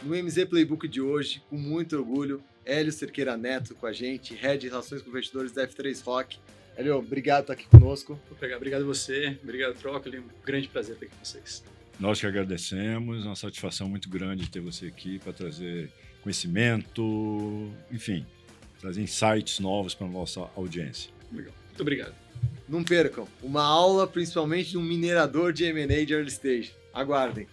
No MZ Playbook de hoje, com muito orgulho, Hélio Cerqueira Neto com a gente, Head de Relações com Investidores da F3 Rock. Hélio, obrigado por estar aqui conosco. Obrigado a você, obrigado Trócoli, um grande prazer estar aqui com vocês. Nós que agradecemos, uma satisfação muito grande ter você aqui para trazer conhecimento, enfim, trazer insights novos para a nossa audiência. Legal. Muito obrigado. Não percam, uma aula principalmente de um minerador de M&A de early stage. Aguardem.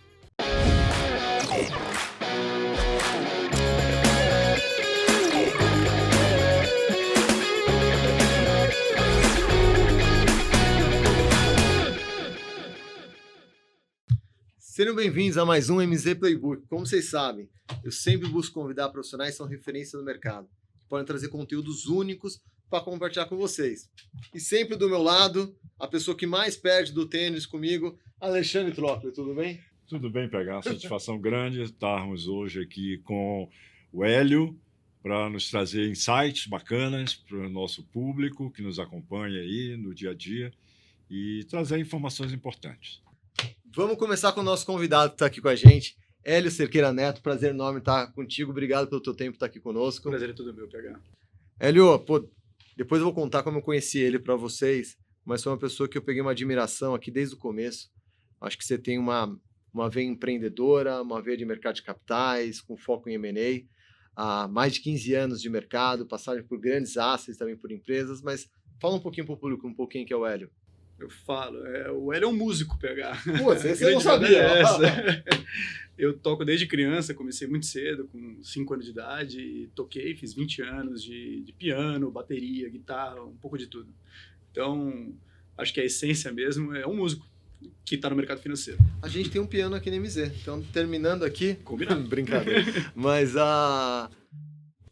Sejam bem-vindos a mais um MZ Playbook. Como vocês sabem, eu sempre busco convidar profissionais que são referência no mercado, que podem trazer conteúdos únicos para compartilhar com vocês. E sempre do meu lado, a pessoa que mais perde do tênis comigo, Alexandre Trócoli, tudo bem? Tudo bem, PH. Satisfação grande estarmos hoje aqui com o Hélio para nos trazer insights bacanas para o nosso público que nos acompanha aí no dia a dia e trazer informações importantes. Vamos começar com o nosso convidado que está aqui com a gente, Hélio Cerqueira Neto. Prazer enorme estar contigo. Obrigado pelo teu tempo estar aqui conosco. O prazer é todo meu, PH. Hélio, depois eu vou contar como eu conheci ele para vocês, mas foi uma pessoa que eu peguei uma admiração aqui desde o começo. Acho que você tem uma veia empreendedora, uma veia de mercado de capitais, com foco em M&A, há mais de 15 anos de mercado, passagem por grandes assets, também por empresas, mas fala um pouquinho para o público, um pouquinho que é o Hélio. Eu falo, o Hélio é um músico, PH. Pô, você não sabia. Eu toco desde criança, comecei muito cedo, com 5 anos de idade, e toquei, fiz 20 anos de piano, bateria, guitarra, um pouco de tudo. Então, acho que a essência mesmo é um músico que está no mercado financeiro. A gente tem um piano aqui na MZ, então terminando aqui... Combinado. Brincadeira. Mas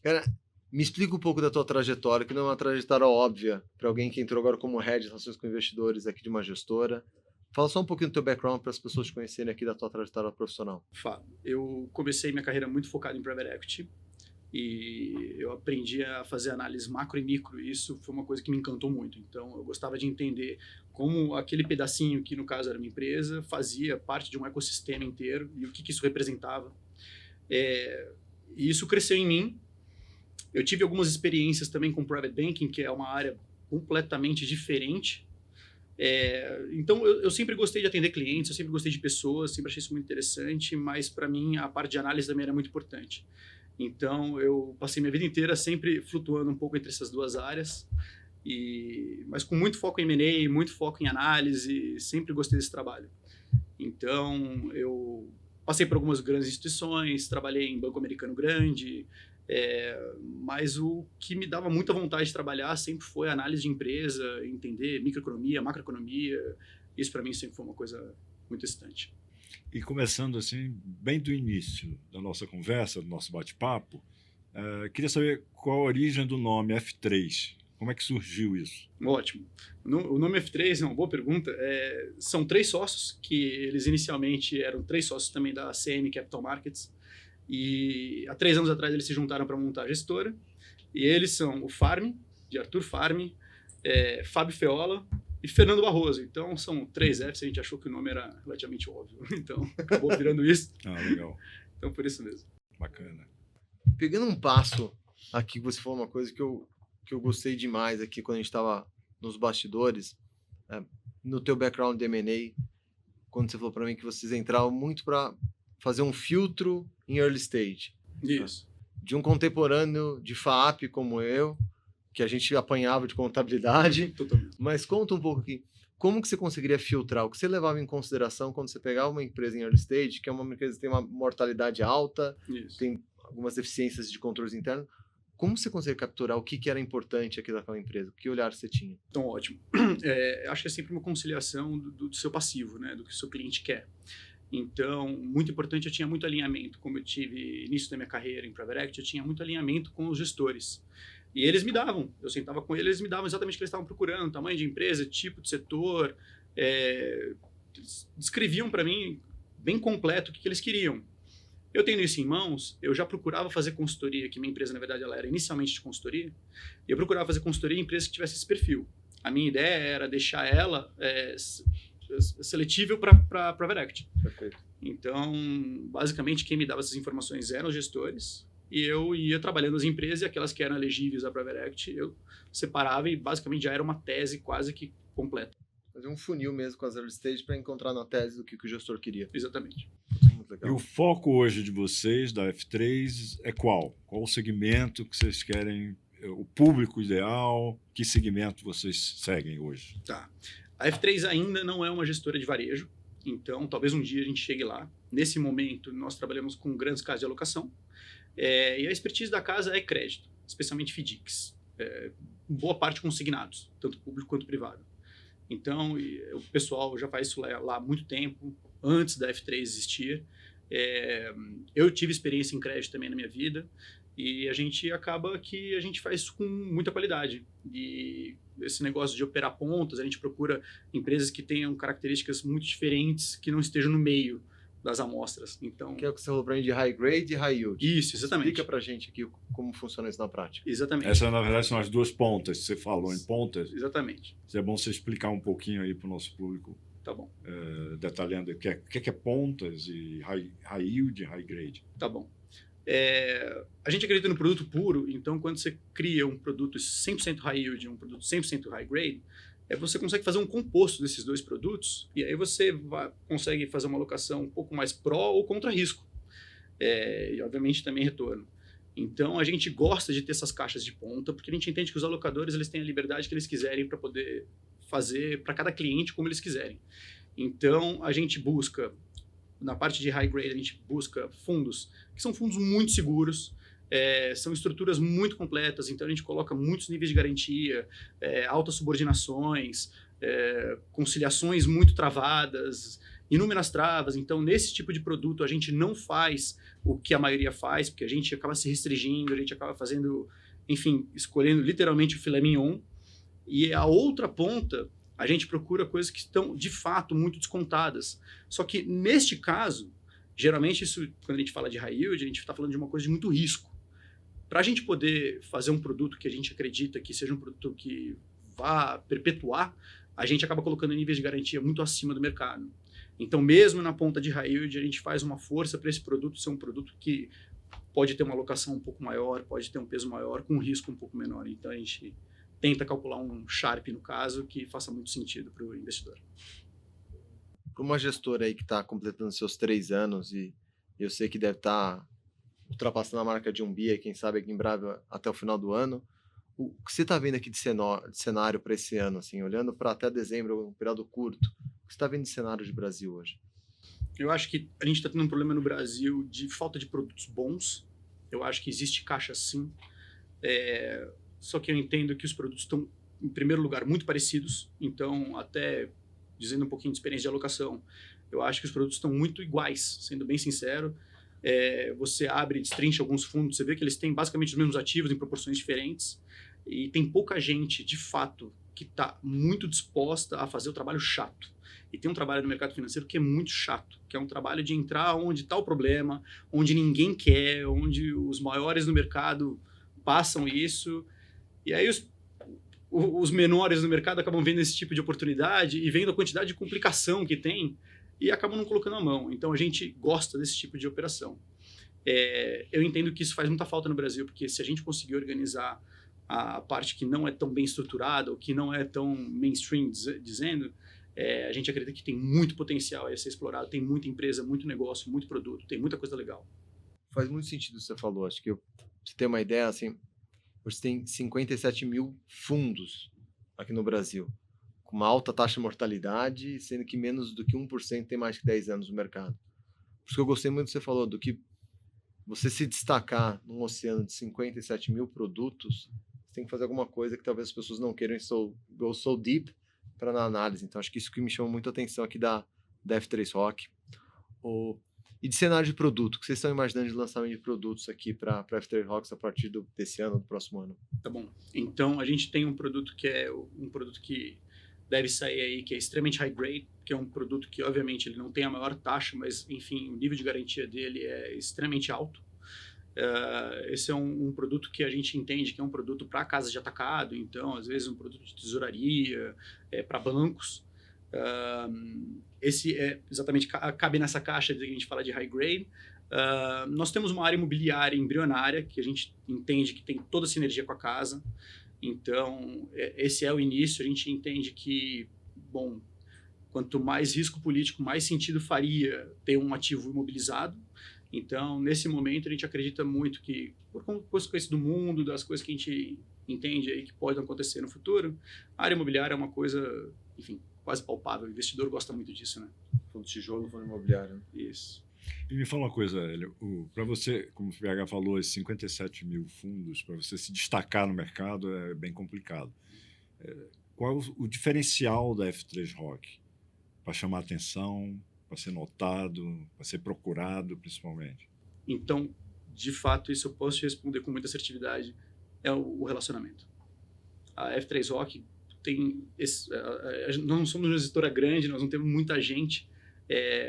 cara, me explica um pouco da tua trajetória, que não é uma trajetória óbvia para alguém que entrou agora como Head de Relações com Investidores aqui de uma gestora. Fala só um pouquinho do teu background para as pessoas te conhecerem aqui da tua trajetória profissional. Falo. Eu comecei minha carreira muito focada em Private Equity e eu aprendi a fazer análise macro e micro, e isso foi uma coisa que me encantou muito. Então, eu gostava de entender como aquele pedacinho, que no caso era uma empresa, fazia parte de um ecossistema inteiro e o que isso representava. E isso cresceu em mim. Eu tive algumas experiências também com Private Banking, que é uma área completamente diferente. Então, eu sempre gostei de atender clientes, eu sempre gostei de pessoas, sempre achei isso muito interessante, mas para mim a parte de análise também era muito importante. Então, eu passei minha vida inteira sempre flutuando um pouco entre essas duas áreas, mas com muito foco em M&A, muito foco em análise, sempre gostei desse trabalho. Então, eu passei por algumas grandes instituições, trabalhei em banco americano grande, mas o que me dava muita vontade de trabalhar sempre foi a análise de empresa, entender microeconomia, macroeconomia. Isso para mim sempre foi uma coisa muito excitante. E começando assim, bem do início da nossa conversa, do nosso bate-papo, queria saber qual a origem do nome F3. Como é que surgiu isso? Ótimo. O nome F3 é uma boa pergunta. São 3 sócios, que eles inicialmente eram 3 sócios também da CM Capital Markets, e há 3 anos atrás eles se juntaram para montar a gestora, e eles são o Farmi, de Arthur Farmi, Fábio Feola e Fernando Barroso. Então são 3 Fs, a gente achou que o nome era relativamente óbvio, então acabou virando isso. Legal. Então por isso mesmo. Bacana. Pegando um passo aqui, você falou uma coisa que eu gostei demais aqui quando a gente estava nos bastidores, no teu background de M&A, quando você falou para mim que vocês entravam muito para fazer um filtro em early stage. Isso. De um contemporâneo de FAAP como eu, que a gente apanhava de contabilidade. Totalmente. Mas conta um pouco aqui, como que você conseguiria filtrar? O que você levava em consideração quando você pegava uma empresa em early stage, que é uma empresa que tem uma mortalidade alta, Isso. tem algumas deficiências de controles internos, como você conseguia capturar o que era importante aqui daquela empresa? Que olhar você tinha? Então, ótimo. Acho que é sempre uma conciliação do seu passivo, né? Do que o seu cliente quer. Então, muito importante, eu tinha muito alinhamento. Como eu tive início da minha carreira em Private Equity, eu tinha muito alinhamento com os gestores. E eles me davam, eu sentava com eles, eles me davam exatamente o que eles estavam procurando, tamanho de empresa, tipo de setor, descreviam para mim bem completo o que eles queriam. Eu tendo isso em mãos, eu já procurava fazer consultoria, que minha empresa, na verdade, ela era inicialmente de consultoria, e eu procurava fazer consultoria em empresas que tivessem esse perfil. A minha ideia era deixar ela seletível para Private Equity. Perfeito. Então, basicamente, quem me dava essas informações eram os gestores, e eu ia trabalhando nas empresas, e aquelas que eram elegíveis à Private Equity, eu separava e basicamente já era uma tese quase que completa. Fazer um funil mesmo com as early stage para encontrar na tese do que o gestor queria. Exatamente. Muito E legal. o foco hoje de vocês, da F3, é qual? Qual o segmento que vocês querem, o público ideal? Que segmento vocês seguem hoje? Tá. A F3 ainda não é uma gestora de varejo, então talvez um dia a gente chegue lá. Nesse momento, nós trabalhamos com grandes casas de alocação, e a expertise da casa é crédito, especialmente FDICs. Boa parte consignados, tanto público quanto privado. Então, o pessoal já faz isso lá há muito tempo, antes da F3 existir. Eu tive experiência em crédito também na minha vida, e a gente acaba que a gente faz isso com muita qualidade. E esse negócio de operar pontas, a gente procura empresas que tenham características muito diferentes, que não estejam no meio das amostras. Então, Que é o que você falou para mim de high grade e high yield. isso, exatamente. Explica para a gente aqui como funciona isso na prática. Exatamente. Essas, na verdade, são as duas pontas. Você falou em pontas. Exatamente. É bom você explicar um pouquinho aí para o nosso público, Tá bom. detalhando o que é pontas e high yield e high grade. Tá bom. A gente acredita no produto puro, então quando você cria um produto 100% high yield e um produto 100% high grade, você consegue fazer um composto desses dois produtos, e aí você consegue fazer uma alocação um pouco mais pró ou contra risco. E obviamente também retorno. Então a gente gosta de ter essas caixas de ponta, porque a gente entende que os alocadores eles têm a liberdade que eles quiserem para poder fazer para cada cliente como eles quiserem. Então a gente busca, na parte de high grade, a gente busca fundos que são fundos muito seguros, são estruturas muito completas, então a gente coloca muitos níveis de garantia, altas subordinações, conciliações muito travadas, inúmeras travas. Então, nesse tipo de produto, a gente não faz o que a maioria faz, porque a gente acaba se restringindo, a gente acaba fazendo, enfim, escolhendo literalmente o filé mignon. E a outra ponta, a gente procura coisas que estão, de fato, muito descontadas. Só que, neste caso, geralmente, isso, quando a gente fala de high yield, a gente está falando de uma coisa de muito risco. Para a gente poder fazer um produto que a gente acredita que seja um produto que vá perpetuar, a gente acaba colocando níveis de garantia muito acima do mercado. Então, mesmo na ponta de high yield, a gente faz uma força para esse produto ser um produto que pode ter uma alocação um pouco maior, pode ter um peso maior, com um risco um pouco menor. Então, a gente tenta calcular um Sharpe, no caso, que faça muito sentido para o investidor. Para uma gestora aí que está completando seus 3 anos, e eu sei que deve estar ultrapassando a marca de 1 bi, quem sabe aqui em breve até o final do ano, o que você está vendo aqui de cenário para esse ano, assim, olhando para até dezembro, um período curto, o que você está vendo de cenário de Brasil hoje? Eu acho que a gente está tendo um problema no Brasil de falta de produtos bons. Eu acho que existe caixa sim, só que eu entendo que os produtos estão, em primeiro lugar, muito parecidos. Então, até dizendo um pouquinho de experiência de alocação, eu acho que os produtos estão muito iguais, sendo bem sincero. Você abre e destrincha alguns fundos, você vê que eles têm basicamente os mesmos ativos em proporções diferentes, e tem pouca gente, de fato, que está muito disposta a fazer o trabalho chato. E tem um trabalho no mercado financeiro que é muito chato, que é um trabalho de entrar onde está o problema, onde ninguém quer, onde os maiores no mercado passam isso, e aí os menores no mercado acabam vendo esse tipo de oportunidade e vendo a quantidade de complicação que tem e acabam não colocando a mão. Então, a gente gosta desse tipo de operação. Eu entendo que isso faz muita falta no Brasil, porque se a gente conseguir organizar a parte que não é tão bem estruturada, ou que não é tão mainstream, dizendo, a gente acredita que tem muito potencial a ser explorado, tem muita empresa, muito negócio, muito produto, tem muita coisa legal. Faz muito sentido o que você falou. Acho que você tem uma ideia, assim, hoje tem 57 mil fundos aqui no Brasil, com uma alta taxa de mortalidade, sendo que menos do que 1% tem mais que 10 anos no mercado. Por isso que eu gostei muito do que você falou, do que você se destacar num oceano de 57 mil produtos, você tem que fazer alguma coisa que talvez as pessoas não queiram go so deep para na análise. Então, acho que isso que me chama muito a atenção aqui da F3 Rock. E de cenário de produto, o que vocês estão imaginando de lançamento de produtos aqui para F3 Rocks a partir desse ano, do próximo ano? Tá bom. Então, a gente tem um produto que é um produto que deve sair aí, que é extremamente high grade, que é um produto que, obviamente, ele não tem a maior taxa, mas, enfim, o nível de garantia dele é extremamente alto. Esse é um produto que a gente entende que é um produto para casas de atacado, então, às vezes, um produto de tesouraria, para bancos. esse é exatamente, cabe nessa caixa que a gente fala de high grade. Nós temos uma área imobiliária embrionária, que a gente entende que tem toda a sinergia com a casa. Então, esse é o início. A gente entende que, bom, quanto mais risco político, mais sentido faria ter um ativo imobilizado. Então, nesse momento, a gente acredita muito que, por consequência do mundo, das coisas que a gente entende aí que podem acontecer no futuro, a área imobiliária é uma coisa, enfim, quase palpável. O investidor gosta muito disso, né? Fundo de tijolo, fundo imobiliário. Isso. E me fala uma coisa, Hélio, para você, como o PH falou, esses 57 mil fundos, para você se destacar no mercado é bem complicado. Qual é o diferencial da F3 Rock para chamar atenção, para ser notado, para ser procurado, principalmente? Então, de fato, isso eu posso te responder com muita assertividade, é o relacionamento. A F3 Rock tem... nós não somos uma gestora grande, nós não temos muita gente,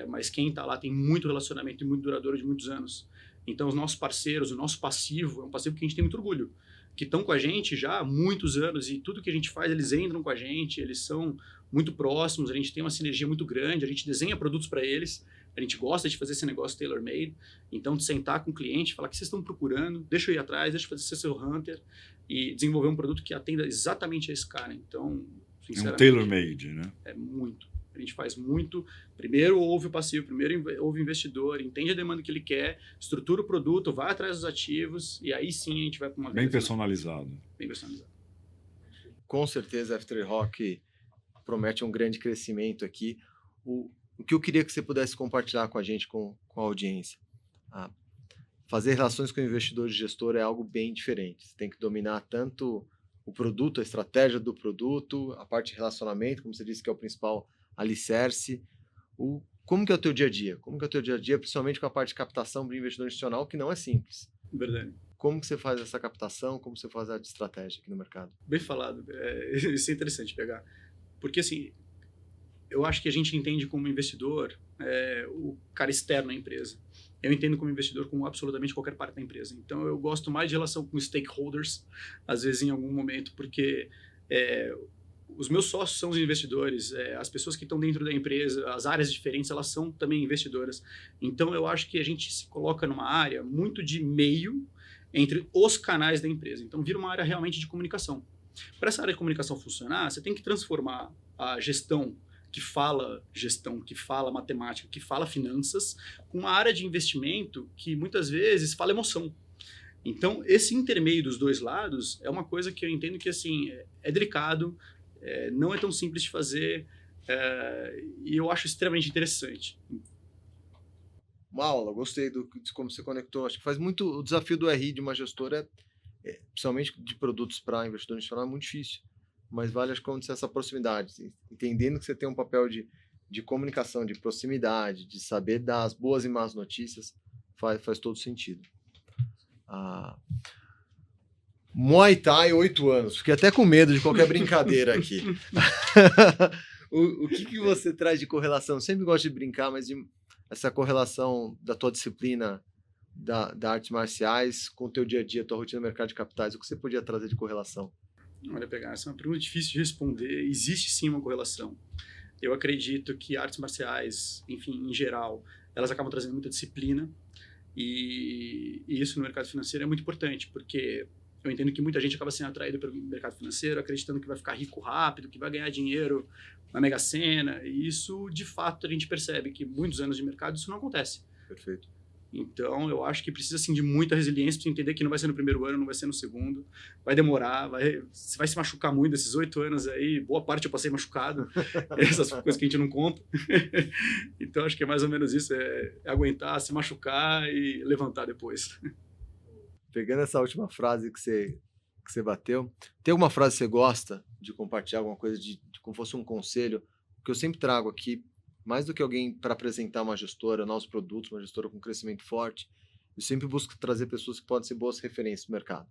mas quem está lá tem muito relacionamento e muito duradouro de muitos anos. Então, os nossos parceiros, o nosso passivo, é um passivo que a gente tem muito orgulho, que estão com a gente já há muitos anos e tudo que a gente faz, eles entram com a gente, eles são muito próximos, a gente tem uma sinergia muito grande, a gente desenha produtos para eles, a gente gosta de fazer esse negócio tailor-made, então de sentar com o cliente, falar o que vocês estão procurando, deixa eu ir atrás, deixa eu fazer seu hunter e desenvolver um produto que atenda exatamente a esse cara. Então, sinceramente... É um tailor-made, né? É muito. A gente faz muito. Primeiro ouve o passivo, primeiro ouve o investidor, entende a demanda que ele quer, estrutura o produto, vai atrás dos ativos e aí sim a gente vai para uma... Bem personalizado. Bem personalizado. Com certeza a F3 Rock promete um grande crescimento aqui. O que eu queria que você pudesse compartilhar com a gente, com a audiência. Fazer relações com o investidor e gestor é algo bem diferente. Você tem que dominar tanto o produto, a estratégia do produto, a parte de relacionamento, como você disse, que é o principal alicerce. Como que é o teu dia a dia? Como que é o teu dia a dia, principalmente com a parte de captação para o investidor institucional, que não é simples. Verdade. Como que você faz essa captação? Como você faz a estratégia aqui no mercado? Bem falado. Isso é interessante pegar. Porque, assim, eu acho que a gente entende como investidor o cara externo à empresa. Eu entendo como investidor como absolutamente qualquer parte da empresa. Então, eu gosto mais de relação com stakeholders, às vezes em algum momento, porque os meus sócios são os investidores, as pessoas que estão dentro da empresa, as áreas diferentes, elas são também investidoras. Então, eu acho que a gente se coloca numa área muito de meio entre os canais da empresa. Então, vira uma área realmente de comunicação. Para essa área de comunicação funcionar, você tem que transformar a gestão, que fala matemática, que fala finanças, com uma área de investimento que muitas vezes fala emoção. Então, esse intermeio dos dois lados é uma coisa que eu entendo que assim, é delicado, não é tão simples de fazer, e eu acho extremamente interessante. Uma aula, gostei de como você conectou. Acho que faz muito... O desafio do RI de uma gestora, principalmente de produtos para investidor institucional, é muito difícil. Mas vale acontecer essa proximidade, entendendo que você tem um papel de comunicação, de proximidade, de saber dar as boas e más notícias, faz todo sentido. Muay Thai, 8 anos. Fiquei até com medo de qualquer brincadeira aqui. O que você traz de correlação? Eu sempre gosto de brincar, mas essa correlação da tua disciplina da artes marciais com o teu dia a dia, tua rotina no mercado de capitais, o que você podia trazer de correlação? Olha, pegar, essa é uma pergunta difícil de responder. Existe sim uma correlação. Eu acredito que artes marciais, enfim, em geral, elas acabam trazendo muita disciplina e isso no mercado financeiro é muito importante, porque eu entendo que muita gente acaba sendo atraída pelo mercado financeiro, acreditando que vai ficar rico rápido, que vai ganhar dinheiro na Mega Sena, e isso, de fato, a gente percebe que muitos anos de mercado isso não acontece. Perfeito. Então, eu acho que precisa, assim, de muita resiliência para você entender que não vai ser no primeiro ano, não vai ser no segundo, vai demorar, você vai se machucar muito esses 8 anos aí, boa parte eu passei machucado, essas coisas que a gente não conta. Então, acho que é mais ou menos isso, é aguentar, se machucar e levantar depois. Pegando essa última frase que você bateu, tem alguma frase que você gosta de compartilhar, alguma coisa de como fosse um conselho? Que eu sempre trago aqui, mais do que alguém para apresentar uma gestora, novos produtos, uma gestora com crescimento forte, eu sempre busco trazer pessoas que podem ser boas referências no mercado.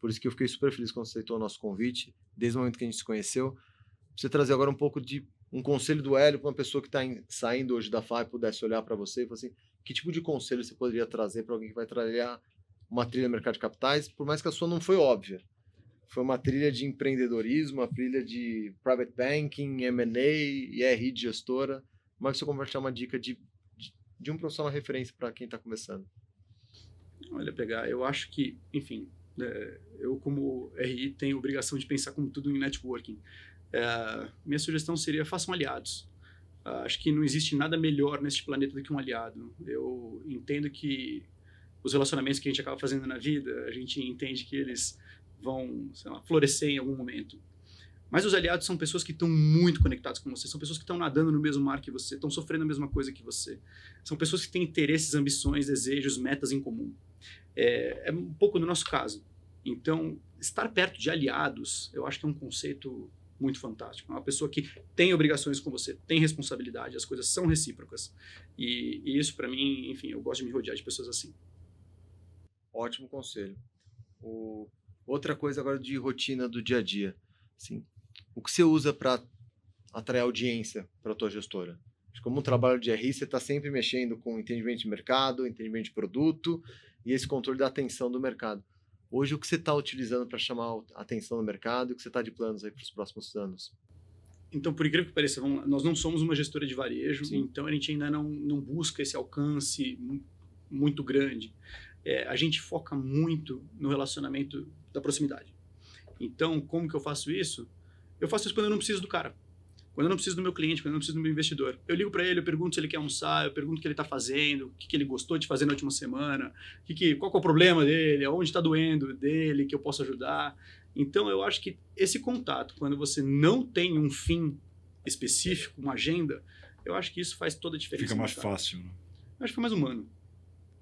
Por isso que eu fiquei super feliz quando você aceitou o nosso convite, desde o momento que a gente se conheceu. Pra você trazer agora um pouco de um conselho do Hélio para uma pessoa que está saindo hoje da FAI, pudesse olhar para você e falar assim, que tipo de conselho você poderia trazer para alguém que vai trabalhar uma trilha no mercado de capitais, por mais que a sua não foi óbvia. Foi uma trilha de empreendedorismo, uma trilha de private banking, M&A e RI de gestora. mas você compartilhar uma dica de um profissional referência para quem está começando. Olha, eu acho que, enfim, eu como RI tenho a obrigação de pensar como tudo em networking. Minha sugestão seria façam aliados. Acho que não existe nada melhor neste planeta do que um aliado. Eu entendo que os relacionamentos que a gente acaba fazendo na vida, a gente entende que eles vão, sei lá, florescer em algum momento. Mas os aliados são pessoas que estão muito conectadas com você, são pessoas que estão nadando no mesmo mar que você, estão sofrendo a mesma coisa que você. São pessoas que têm interesses, ambições, desejos, metas em comum. É um pouco no nosso caso. Então, estar perto de aliados, eu acho que é um conceito muito fantástico. É uma pessoa que tem obrigações com você, tem responsabilidade, as coisas são recíprocas. E isso, para mim, enfim, eu gosto de me rodear de pessoas assim. Ótimo conselho. Outra coisa agora de rotina do dia a dia. Assim, o que você usa para atrair audiência para a tua gestora? Como um trabalho de RI, você está sempre mexendo com entendimento de mercado, entendimento de produto e esse controle da atenção do mercado. Hoje, o que você está utilizando para chamar a atenção do mercado e o que você está de planos aí para os próximos anos? Então, por incrível que pareça, nós não somos uma gestora de varejo, Sim. então a gente ainda não busca esse alcance muito grande. A gente foca muito no relacionamento da proximidade. Então, como que eu faço isso? Eu faço isso quando eu não preciso do cara. Quando eu não preciso do meu cliente, quando eu não preciso do meu investidor. Eu ligo para ele, eu pergunto se ele quer almoçar, eu pergunto o que ele está fazendo, o que ele gostou de fazer na última semana, qual que é o problema dele, onde está doendo dele, que eu posso ajudar. Então, eu acho que esse contato, quando você não tem um fim específico, uma agenda, eu acho que isso faz toda a diferença. Fica mais fácil, né? Eu acho que fica mais humano.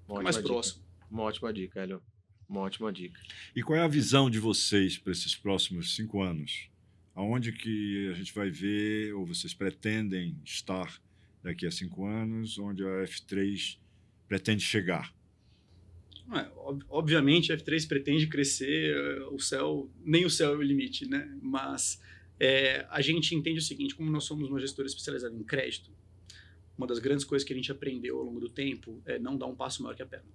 Fica mais próximo. Uma ótima dica, Hélio. Uma ótima dica. E qual é a visão de vocês para esses próximos 5 anos? Aonde que a gente vai ver, ou vocês pretendem estar daqui a 5 anos, onde a F3 pretende chegar? Obviamente, a F3 pretende crescer, nem o céu é o limite, né? Mas a gente entende o seguinte, como nós somos uma gestora especializada em crédito, uma das grandes coisas que a gente aprendeu ao longo do tempo é não dar um passo maior que a perna.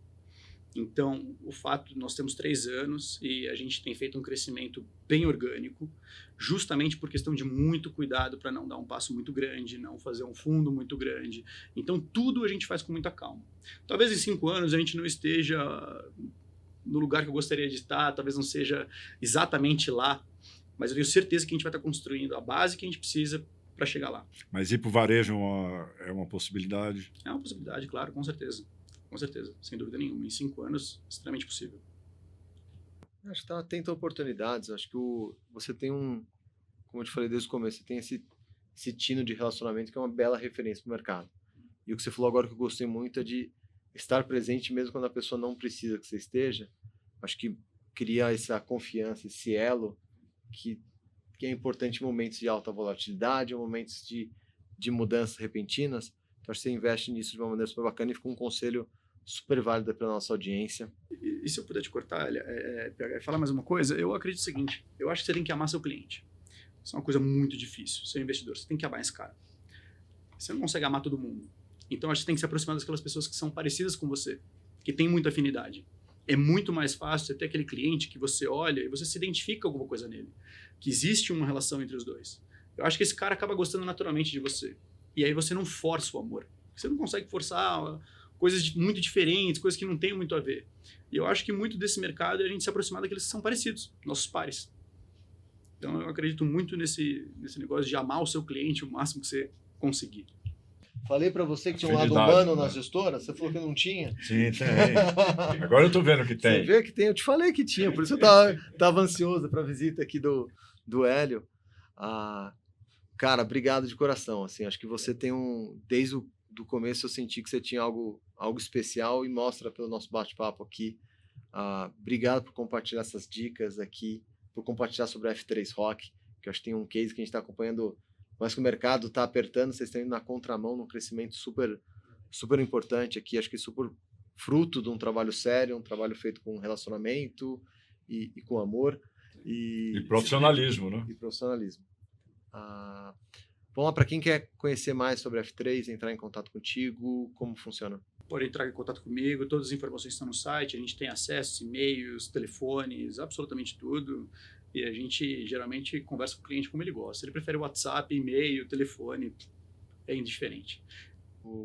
Então, o fato, nós temos 3 anos e a gente tem feito um crescimento bem orgânico, justamente por questão de muito cuidado para não dar um passo muito grande, não fazer um fundo muito grande. Então, tudo a gente faz com muita calma. Talvez em 5 anos a gente não esteja no lugar que eu gostaria de estar, talvez não seja exatamente lá, mas eu tenho certeza que a gente vai estar construindo a base que a gente precisa para chegar lá. Mas ir para o varejo é uma possibilidade? É uma possibilidade, claro, com certeza. Com certeza, sem dúvida nenhuma. Em 5 anos, extremamente possível. Acho que está atento a oportunidades. Acho que você tem como eu te falei desde o começo, você tem esse tino de relacionamento que é uma bela referência para o mercado. E o que você falou agora que eu gostei muito é de estar presente mesmo quando a pessoa não precisa que você esteja. Acho que cria essa confiança, esse elo que é importante em momentos de alta volatilidade, em momentos de mudanças repentinas. Então, acho que você investe nisso de uma maneira super bacana e fica um conselho super válido para a nossa audiência. E se eu puder te cortar, falar mais uma coisa, eu acredito o seguinte, eu acho que você tem que amar seu cliente. Isso é uma coisa muito difícil, ser investidor, você tem que amar esse cara. Você não consegue amar todo mundo. Então, acho que você tem que se aproximar daquelas pessoas que são parecidas com você, que têm muita afinidade. É muito mais fácil você ter aquele cliente que você olha e você se identifica com alguma coisa nele, que existe uma relação entre os dois. Eu acho que esse cara acaba gostando naturalmente de você. E aí você não força o amor. Você não consegue forçar coisas muito diferentes, coisas que não têm muito a ver. E eu acho que muito desse mercado é a gente se aproximar daqueles que são parecidos, nossos pares. Então eu acredito muito nesse negócio de amar o seu cliente o máximo que você conseguir. Falei para você que tinha um lado humano na gestora, você falou que não tinha? Sim, tem. Agora eu estou vendo que tem. Você vê que tem, eu te falei que tinha, por isso eu tava ansioso para a visita aqui do Hélio. Cara, obrigado de coração. Assim, acho que você tem desde o começo eu senti que você tinha algo especial e mostra pelo nosso bate-papo aqui. Obrigado por compartilhar essas dicas aqui, por compartilhar sobre a F3 Rock, que eu acho que tem um case que a gente está acompanhando, mas que o mercado está apertando, vocês estão indo na contramão num crescimento super, super importante aqui, acho que super fruto de um trabalho sério, um trabalho feito com relacionamento e com amor. E profissionalismo, né? E profissionalismo. Vamos lá, para quem quer conhecer mais sobre a F3, entrar em contato contigo, como funciona? Pode entrar em contato comigo, todas as informações estão no site, a gente tem acesso, e-mails, telefones, absolutamente tudo. E a gente geralmente conversa com o cliente como ele gosta. Ele prefere WhatsApp, e-mail, telefone. é indiferente.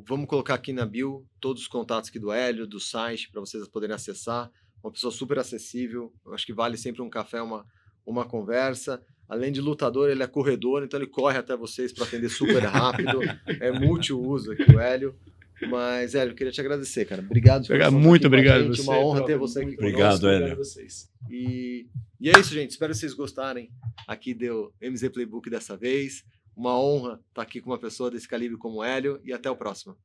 Vamos colocar aqui na bio todos os contatos aqui do Hélio, do site, para vocês poderem acessar. Uma pessoa super acessível. Eu acho que vale sempre um café, uma conversa. Além de lutador, ele é corredor, então ele corre até vocês para atender super rápido. É multiuso aqui o Hélio. Mas, Hélio, eu queria te agradecer, cara. Obrigado. Muito obrigado. Gente. Uma honra ter você aqui Obrigado, conosco. Hélio. Obrigado a vocês. E é isso, gente. Espero que vocês gostarem aqui do MZ Playbook dessa vez. Uma honra estar aqui com uma pessoa desse calibre como o Hélio. E até o próximo.